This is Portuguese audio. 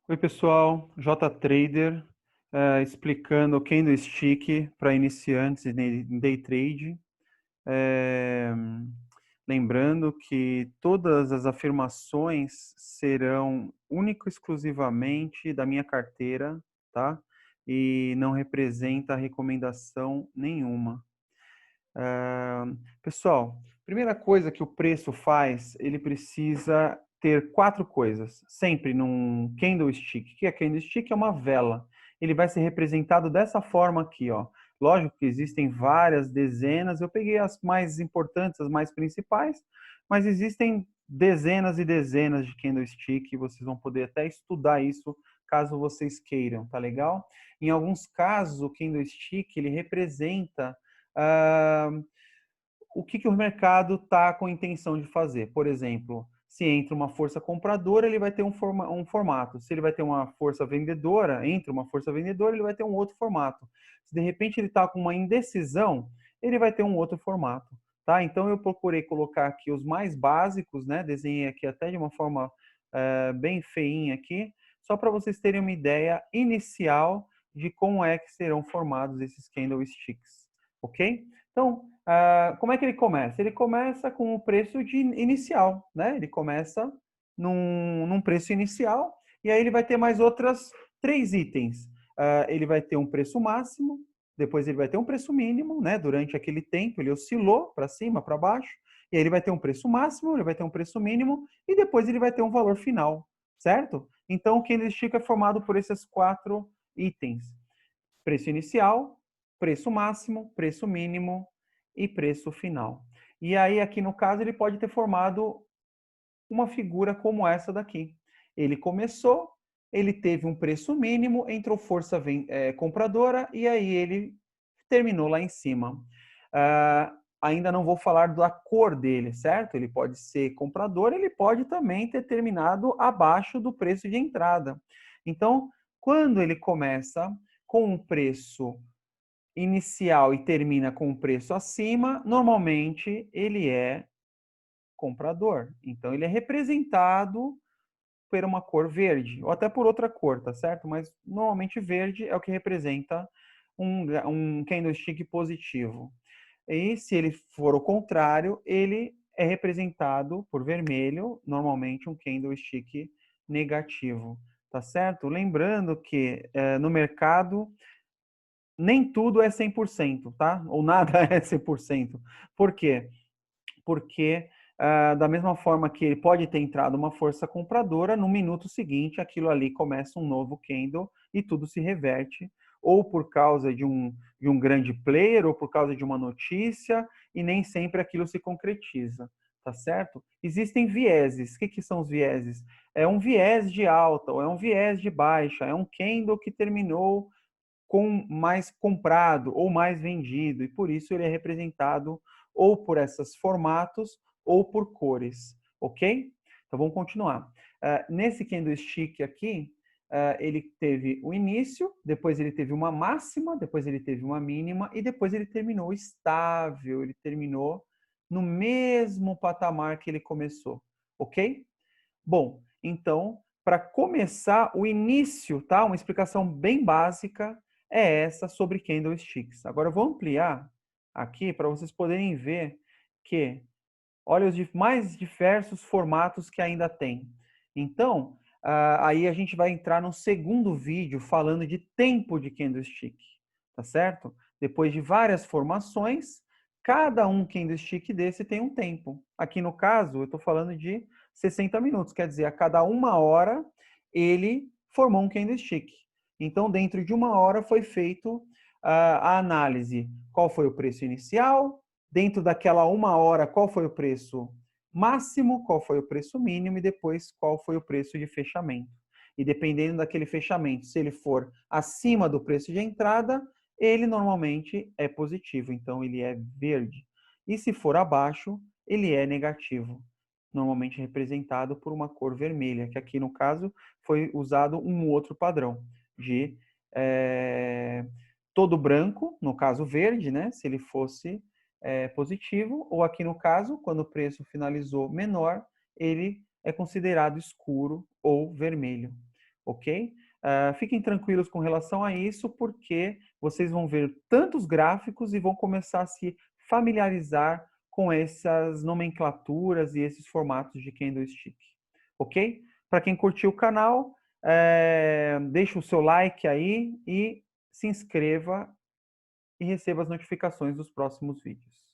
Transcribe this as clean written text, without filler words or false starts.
Oi, pessoal, JTrader, explicando o candlestick para iniciantes em day trade. Eh, Lembrando que todas as afirmações serão único e exclusivamente da minha carteira, tá? E não representa recomendação nenhuma. Pessoal, primeira coisa que o preço faz, ele precisa ter quatro coisas, sempre num candlestick. O que é candlestick? É uma vela. Ele vai ser representado dessa forma aqui, ó. Lógico que existem várias dezenas, eu peguei as mais importantes, as mais principais, mas existem dezenas e dezenas de candlestick, vocês vão poder até estudar isso caso vocês queiram, tá legal? Em alguns casos, o candlestick, ele representa ah, o que o mercado está com a intenção de fazer. Por exemplo, se entra uma força compradora, ele vai ter um formato. Se ele vai ter uma força vendedora, entra uma força vendedora, ele vai ter um outro formato. Se de repente ele está com uma indecisão, ele vai ter um outro formato. Tá? Então eu procurei colocar aqui os mais básicos, né? Desenhei aqui até de uma forma bem feinha aqui, só para vocês terem uma ideia inicial de como é que serão formados esses candlesticks, ok? Então, como é que ele começa? Ele começa com o preço inicial, né? Ele começa num preço inicial e aí ele vai ter mais outras três itens. Ele vai ter um preço máximo, depois ele vai ter um preço mínimo, né? Durante aquele tempo ele oscilou para cima, para baixo, e aí ele vai ter um preço máximo, ele vai ter um preço mínimo e depois ele vai ter um valor final, certo? Então o candlestick é formado por esses quatro itens: preço inicial, preço máximo, preço mínimo e preço final. E aí, aqui no caso, ele pode ter formado uma figura como essa daqui. Ele começou, ele teve um preço mínimo, entrou força compradora e aí ele terminou lá em cima. Ainda não vou falar da cor dele, certo? Ele pode ser comprador, ele pode também ter terminado abaixo do preço de entrada. Então, quando ele começa com um preço inicial e termina com um preço acima, normalmente ele é comprador. Então ele é representado por uma cor verde, ou até por outra cor, tá certo? Mas normalmente verde é o que representa um candlestick positivo. E se ele for o contrário, ele é representado por vermelho, normalmente um candlestick negativo, tá certo? Lembrando que no mercado nem tudo é 100%, tá? Ou nada é 100%. Por quê? Porque da mesma forma que ele pode ter entrado uma força compradora, no minuto seguinte aquilo ali começa um novo candle e tudo se reverte, ou por causa de um grande player, ou por causa de uma notícia, e nem sempre aquilo se concretiza, tá certo? Existem vieses. O que são os vieses? É um viés de alta, ou é um viés de baixa, é um candle que terminou com mais comprado ou mais vendido, e por isso ele é representado ou por esses formatos ou por cores, ok? Então vamos continuar. Nesse candlestick aqui, ele teve o início, depois ele teve uma máxima, depois ele teve uma mínima e depois ele terminou estável, ele terminou no mesmo patamar que ele começou, ok? Bom, então, para começar o início, tá? Uma explicação bem básica é essa sobre candlesticks. Agora eu vou ampliar aqui para vocês poderem ver que olha os mais diversos formatos que ainda tem. Então, aí a gente vai entrar no segundo vídeo falando de tempo de candlestick, tá certo? Depois de várias formações, cada um candlestick desse tem um tempo. Aqui no caso, eu estou falando de 60 minutos, quer dizer, a cada uma hora ele formou um candlestick. Então, dentro de uma hora foi feito a análise. Qual foi o preço inicial? Dentro daquela uma hora, qual foi o preço máximo, qual foi o preço mínimo e depois qual foi o preço de fechamento. E dependendo daquele fechamento, se ele for acima do preço de entrada, ele normalmente é positivo, então ele é verde. E se for abaixo, ele é negativo, normalmente representado por uma cor vermelha, que aqui no caso foi usado um outro padrão de todo branco, no caso verde, né? Se ele fosse positivo, ou aqui no caso, quando o preço finalizou menor, ele é considerado escuro ou vermelho, ok? Fiquem tranquilos com relação a isso, porque vocês vão ver tantos gráficos e vão começar a se familiarizar com essas nomenclaturas e esses formatos de candlestick, ok? Para quem curtiu o canal, deixa o seu like aí e se inscreva e receba as notificações dos próximos vídeos.